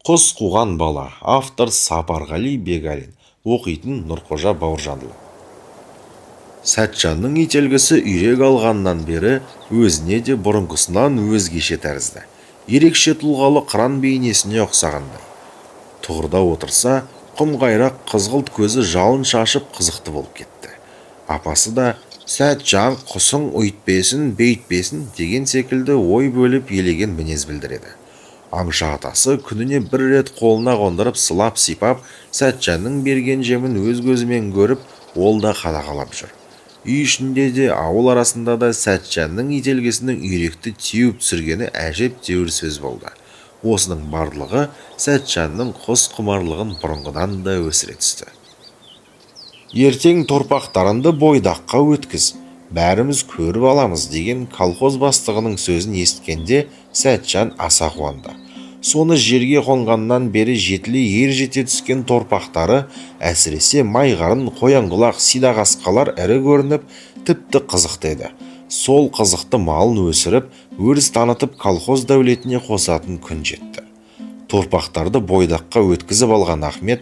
Құс қуған бала. Автор Сапарғали Бегалин. Оқитын Нұрқожа Бауыржанұлы. Сәтжанның ителгісі үйрек алғаннан бері өзіне де бұрынғысынан өзгеше тәрізді. Ерекше тұлғалы қыран бейнесіне ұқсағандай. Тұғырда отырса, құм қайрақ қызғылт көзі жалын шашып қызықты болып кетті. Апасы да Сәтжан құсың ұйтпесін, бейтпесін деген секілді ой бөліп елеген мінез білдіреді. Аңшы атасы күніне бір рет қолына қондырып сылап сипап, Сәтжанның берген жемін өз көзімен көріп, ол да қадағалап жүр. Үй ішінде де, ауыл арасында да Сәтжанның ителгісінің үйректі теуіп түсіргені әжептәуір сөз болды. Осының барлығы Сәтжанның құс құмарлығын бұрынғыдан да өсіре түсті. Ертең торпақтарынды бойдаққа өткіз, бәріміз көріп аламыз деген колхоз бастығының сөзін естігенде Сәтжан аса қуанды. Соны жерге қонғаннан бері жетіле ер жете түскен торпақтары, әсіресе майғарын, қоянқұлақ, сидағасқалар ірі көрініп, тіпті қызықты еді. Сол қызықты малын өсіріп, өріс танытып колхоз дәулетіне қосатын күн жетті. Торпақтарды бойдаққа өткізіп алған Ахмет,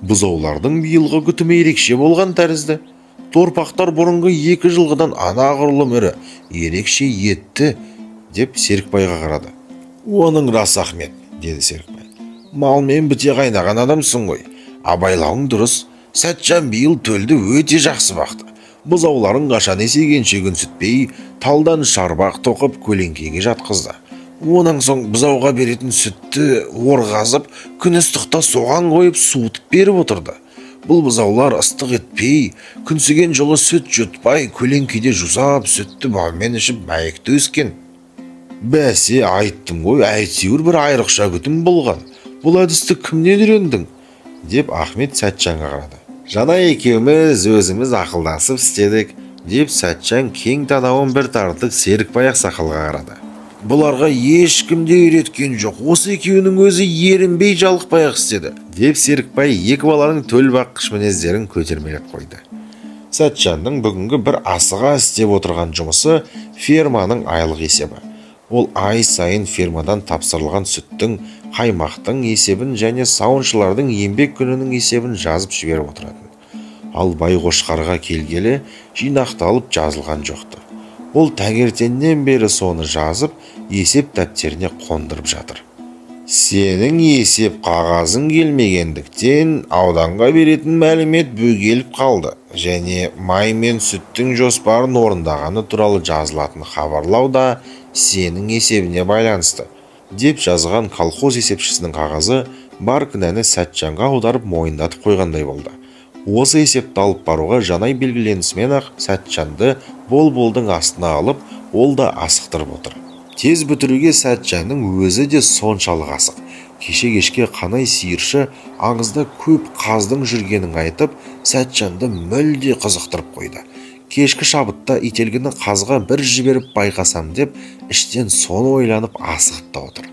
бұзаулардың биылғы күтімі ерекше болған тәрізді. Торпақтар бұрынғы 2 жылғыдан анағұрлым ірі, ерекше етті, деп Серікбайға қарады. Оның рас, Ахмет, деді Серікбай. Малмен біте қайнаған адамсың ғой. Абайлауың дұрыс. Сәтжан биыл төлді өте жақсы бақты. Бұзауларын қашан есейгенше күн сүтпей, талдан шарбақ тоқып көлеңкеге жатқызды. Онан соң бұзауға беретін сүтті орғазып, күн ыстықта соған қойып суытып беріп отырды. Бұл бұзаулар ыстық етпей, күнсіген жолы сүт жұтпай, көлеңкеде жусап, сүтті балмен ішіп мәйекті өскен. Бәсе, айттым ғой, әйтеуір бір айрықша күтім болған. Бұл әдісті кімнен үйрендің? Деп Ахмет Сәтжанға қарады. Жана екеуміз өзіміз ақылдасып істедік, деп Сәтжан кең танауын бір тартып Серікбай ақсақалға қарады. Бұларға ешкім де үйреткен жоқ, осы екеуінің өзі ерінбей жалықпай ақ істеді, деп Серікбай екі баланың төл баққыш мінездерін көтермелеп қойды. Сәтжанның бүгінгі бір асыға істеп отырған жұмысы ферманың айлық есебі. Ол ай сайын фермадан тапсырылған сүттің, қаймақтың есебін және сауыншылардың еңбек күнінің есебін жазып жіберіп отыратын. Ал Байқошқарға келгелі жинақталып жазылған жоқты. Ол таңертеңнен бері соны жазып, есеп дәптеріне қондырып жатыр. Сенің есеп қағазың келмегендіктен ауданға беретін мәлімет бөгеліп қалды және май мен сүттің жоспарын орындағаны туралы жазылатын хабарлау да сенің есебіне байланысты, деп жазған колхоз есепшісінің қағазы бар кінәні Сәтжанға аударып мойындатып қойғандай болды. Осы есепті алып баруға жанай белгіленісімен-ақ Сәтжанды бол-болдың астына алып, ол да асықтырып отыр. Тез бітіруге Сәтжанның өзі де соншалық асық. Кеше-кешке қанай сиыршы аңызда көп қаздың жүргенін айтып, Сәтжанды мүлде қызықтырып қойды. Кешкі шабытта ителгіні қазға бір жіберіп байқасам деп, іштен соны ойланып асығып та отыр.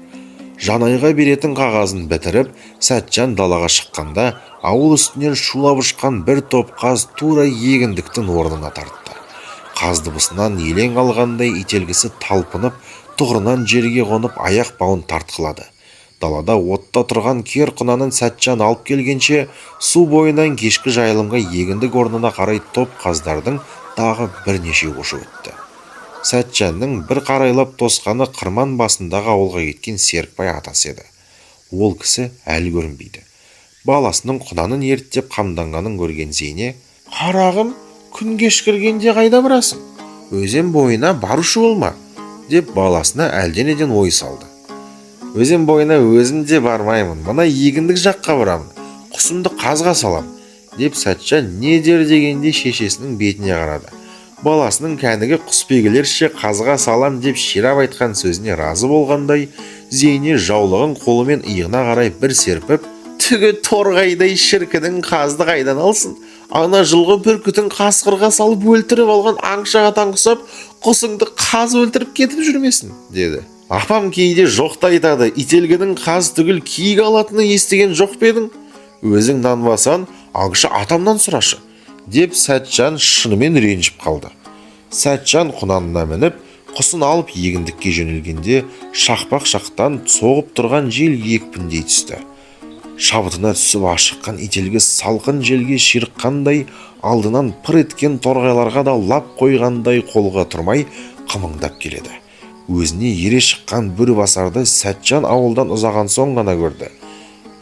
Жанайға беретін қағазын бітіріп, Сәтжан далаға шыққанда, ауыл үстінен шулап ұшқан бір топ қаз тура егіндіктің орнына тартты. Қаз дыбысынан елең алғандай ителгісі талпынып, тұғырынан жерге қонып аяқ бауын тартқылады. Далада отта тұрған кер құнанын Сәтжан алып келгенше, су бойынан кешкі жайылымға егіндік орнына қарай топ қаздардың тағы бірнеше ұшып өтті. Сәтжанның бір қарайлап тосқаны қырман басындағы ауылға кеткен Серікбай атасы еді. Ол кісі әлі көрінбейді. Баласының құнанын ерттеп қамданғанын көрген Зейне, «Қарағым, күн кешкіргенде қайда барасың? Өзен бойына барушы болма», деп баласына әлденеден ой салды. «Өзен бойына өзім де бармаймын, мына егіндік жаққа барамын, құсымды қазға салам», деп Сәтжан не дер дегенде шешесінің бетіне қарады. Баласының кәнігі құсбегілерше қазға салам деп ширап айтқан сөзіне разы болғандай, Зейне жаулығын қолымен иығына қарай бір серпіп, «Түгі торғайдай шіркінің қазды қайдан алсын? Ана жылғы бүркітін қасқырға салып өлтіріп алған аңшыға таңқұсап, құсыңды қаз өлтіріп кетіп жүрмесін», деді. «Апам кейде жоқты айтады, ителгінің қаз түгіл киік алатыны естіген жоқ па едің? Өзің нанбасаң, аңшы атамнан сұрашы», деп Сәтжан шынымен ренжіп қалды. Сәтжан құнанына мініп, Құсын алып егіндікке жөнелгенде шақпақ жақтан соғып тұрған жел екпіндей түсті. Шабытына түсіп ашыққан ителгі салқын желге ширыққандай, алдынан пыр еткен торғайларға да лап қойғандай қолға тұрмай қымыңдап келеді. Өзіне ере шыққан Бөрібасарды Сәтжан ауылдан ұзаған соң ғана көрді.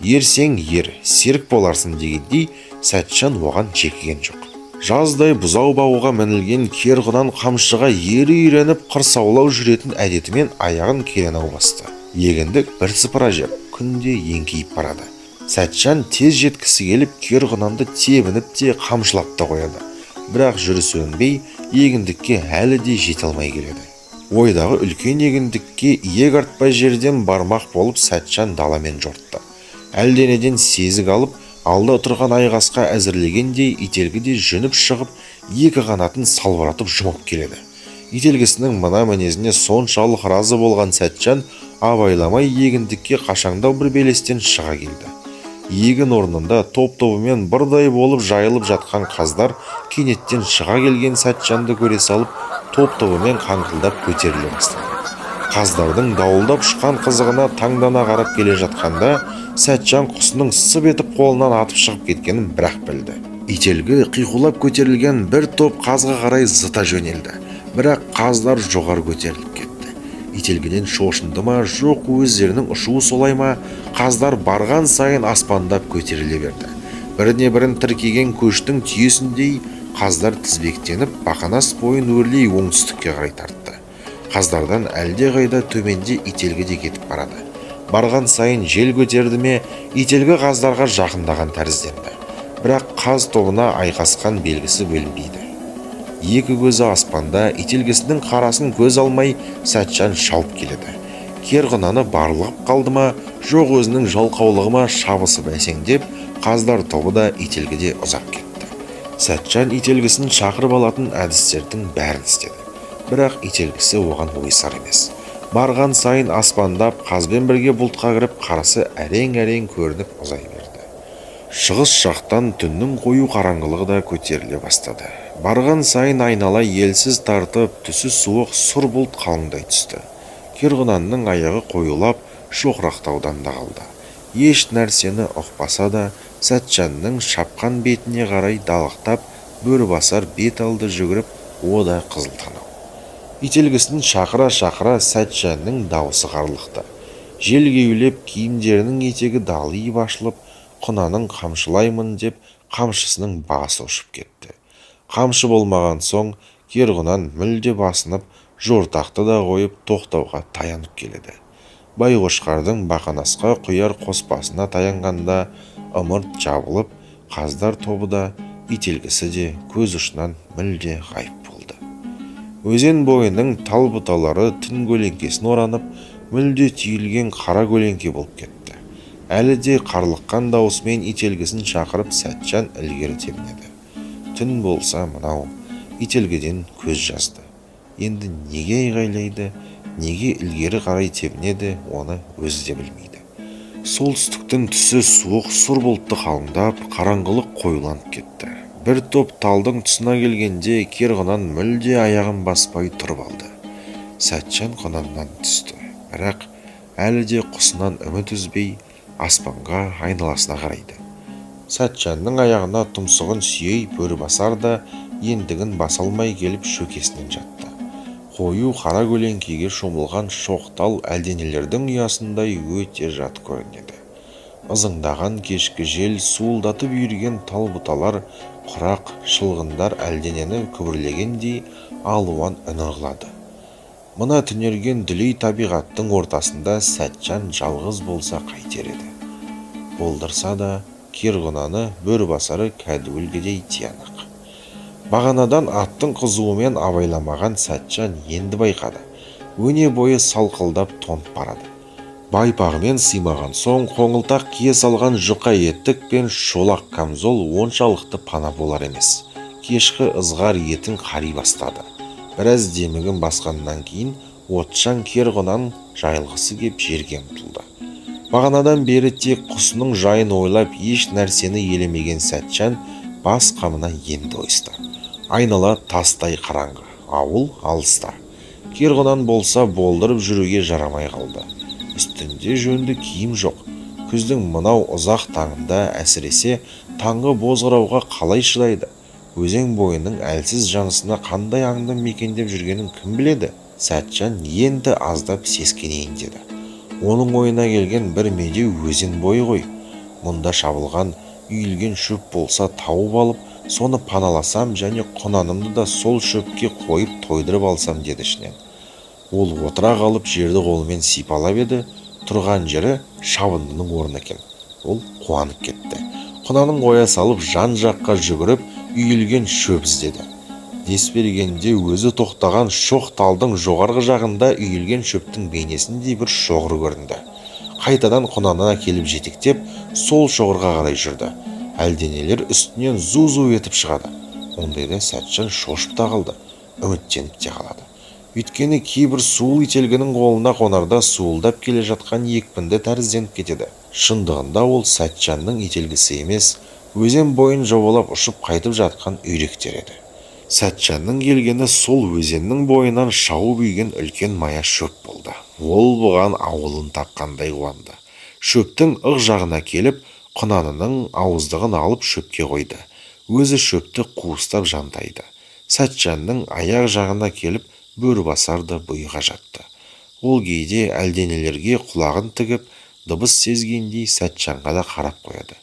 Ерсең ер, серік боларсың дегендей, Сәтжан оған жекіген жоқ. Жаздай бұзау бағуға мінілген Керғұнан қамшыға ері үйреніп қырсаулау жүретін әдетімен аяғын керенау басты. Егіндік бірсыпыра жеп, күнде еңкейіп барады. Сәтжан тез жеткісі келіп Керғұнанды тебініп те қамшылап та қояды. Бірақ жүрісі өнбей, егіндікке әлі де жете алмай келеді. Ойдағы үлкен егіндікке иек артпай жерден бармақ болып Сәтжан даламен жортты. Әлденеден сезік алып, алда тұрған айғасқа әзірлегендей ителгі де жүніп шығып, екі қанатын салбыратып жұмып келеді. Ителгісінің мына мінезіне соншалық разы болған Сәтжан абайламай егіндікке қашаңдау бір белестен шыға келді. Егін орнында топ-тобымен бірдай болып жайылып жатқан қаздар кенеттен шыға келген Сәтжанды көре салып, топ-тобымен қаңқылдап көтеріле бастады. Қаздардың дауылдап ұшқан қызығына таңдана қарап келе жатқанда, Сәтжан құсының сып етіп қолынан атып шығып кеткенін бір-ақ білді. Ителгі қиқулап көтерілген бір топ қазға қарай зыта жөнелді. Бірақ қаздар жоғары көтеріліп кетті. Ителгіден шошынды ма, жоқ өздерінің ұшуы солай ма, қаздар барған сайын аспандап көтеріле берді. Біріне бірін тіркеген көштің түйесіндей қаздар тізбектеніп, бақанас бойын өрлей оңтүстікке қарай тартты. Қаздардан әлде қайда төменде ителгі де кетіп барады. Барған сайын жел көтерді ме, ителгі қаздарға жақындаған тәрізденді. Бірақ қаз тобына айқасқан белгісі бөлінбейді. Екі көзі аспанда, ителгісінің қарасын көз алмай Сәтжан шауып келеді. Керғұнаны барлығып қалды ма, жоқ өзінің жалқаулығы ма шабысы бәсеңдеп, қаздар тобы да ителгіде ұзап кетті. Сәтжан ителгісін шақырып алатын әдістердің бәрін істеді. Бірақ ителгісі оған ойсар емес. Барған сайын аспандап, қазбен бірге бұлтқа кіріп, қарасы әрең-әрең көрініп ұзай берді. Шығыс жақтан түннің қою қараңғылығы да көтеріле бастады. Барған сайын айнала елсіз тартып, түсі суық сұр бұлт қалыңдай түсті. Керғұнанның аяғы қойылап, шоқырақтаудан да қалды. Еш нәрсені ұқпаса да, Сәтжанның шапқан бетіне қарай далақтап, Бөрібасар бет алды жүгіріп, о да қызыл танау. Ителгісін шақыра-шақыра Сәтжанның дауысы қарлықты. Жел кеулеп, киімдерінің етегі далиып ашылып, құнаның қамшылаймын деп қамшысының басы ұшып кетті. Қамшы болмаған соң Керғұнан мүлде басынып, жортақты да қойып тоқтауға таянып келеді. Байқошқардың бақанасқа құяр қоспасына таянғанда ымырт жабылып, қаздар тобы да, ителгісі де көз ұшынан мүлде ғайып болды. Өзен бойының тал бұталары түн көлеңкесін оранып, мүлде түйілген қара көлеңке болып кетті. Әлі де қарлыққан даусымен ителгісін шақырып Сәтжан ілгері тебінеді. Түн болса мынау, ителгіден көз жазды. Енді неге айғайлайды, неге ілгері қарай тебінеді, оны өзі де білмейді. Солтүстіктің түсі суық сұр бұлтты қалыңдап, қараңғылық қоюланып кетті. Бір топ талдың тұсына келгенде Керғұнан мүлде аяғын баспай тұрып алды. Сәтжан құнаннан түсті. Бірақ әлі де құсынан үміт үзбей, аспанға айналасына қарайды. Сәтжанның аяғына тұмсығын сүйей Бөрібасар да ендігін баса алмай келіп шөкесінен жатты. Қою қара көлеңкеге шомылған шоқтал әлденелердің ұясындай өте жат көрінеді. Ызыңдаған кешкі жел суылдатып үйірген тал бұталар, құрақ шылғындар әлденені күбірлегендей алуан үн ырғылады. Мына түнерген дүлей табиғаттың ортасында Сәтжан жалғыз болса қайтер еді. Болдырса да Керғұнаны Бөрібасары кәдуілгідей тиянық. Бағанадан аттың қызуымен абайламаған Сәтжан енді байқады. Өне бойы салқылдап тонып барады. Байпағымен сыймаған соң қоңылтақ кие салған жұқа еттік пен шолақ камзол оншалықты пана болар емес. Кешкі ызғар етін қари бастады. Біраз демігін басқаннан кейін отшаң Керғұнан жайылғысы кеп жерге ұмтылды. Бағанадан бері тек құсының жайын ойлап еш нәрсені елемеген Сәтжан бас қамына енді ойысты. Айнала тастай қараңғы, ауыл алыста. Керғынан болса болдырып жүруге жарамай қалды. Үстінде жөнді киім жоқ. Күздің мынау ұзақ таңында әсіресе таңғы бозғырауға қалай шыдайды? Өзен бойының әлсіз жанысына қандай аңды мекендеп жүргенін кім біледі? Сәтжан енді аздап сескенейін деді. Оның ойына келген бір медеу өзен бойы ғой. Мұнда шабылған, үйілген шөп болса тауып алып, соны паналасам және құнанымды да сол шөпке қойып тойдырып алсам деді ішінен. Ол отыра қалып жерді қолымен сипалап еді, тұрған жері шабындының орны екен. Ол қуанып кетті. Құнанын қоя салып жан жаққа жүгіріп үйілген шөп іздеді. Дес бергенде өзі тоқтаған шоқ талдың жоғарғы жағында үйілген шөптің бейнесіндей бір шоғыр көрінді. Қайтадан құнанына келіп жетектеп, сол шоғырға қарай жүрді. Әлденелер үстінен зу-зу етіп шығады. Ондайда Сәтжан шошып та қалды, үміттеніп те қалады. Өйткені кейбір суыл ителгінің қолына қонарда суылдап келе жатқан екпінді тәрізденіп кетеді. Шындығында ол Сәтжанның ителгісі емес, өзен бойын жобалап ұшып қайтып жатқан үйректер еді. Сәтжанның келгені сол өзеннің бойынан шауып үйген үлкен мая шөп болды. Ол бұған ауылын тапқандай қуанды. Шөптің ық жағына келіп, құнанының ауыздығын алып шөпке қойды. Өзі шөпті қуыстап жантайды. Сәтжанның аяқ жағына келіп, бөрібасарды бұйыға жатты. Ол кейде әлденелерге құлағын тігіп, дыбыс сезгендей Сәтжанға да қарап қояды.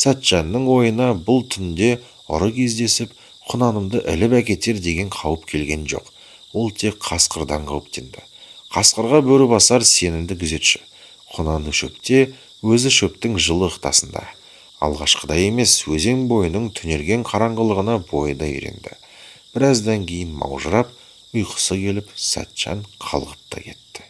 Сәтжанның ойына бұл түнде ұры кездесіп, құнанымды іліп әкетер деген қауіп келген жоқ. Ол тек қасқырдан қауіптенді. Қасқырға бөрібасар сенімді күзетші. Құнанды шөпте, өзі шөптің жылы ықтасында. Алғашқыда емес, өзен бойының түнерген қараңғылығына бойы да үйренді. Біраздан кейін маужырап, ұйқысы келіп, Сәтжан қалғып та кетті.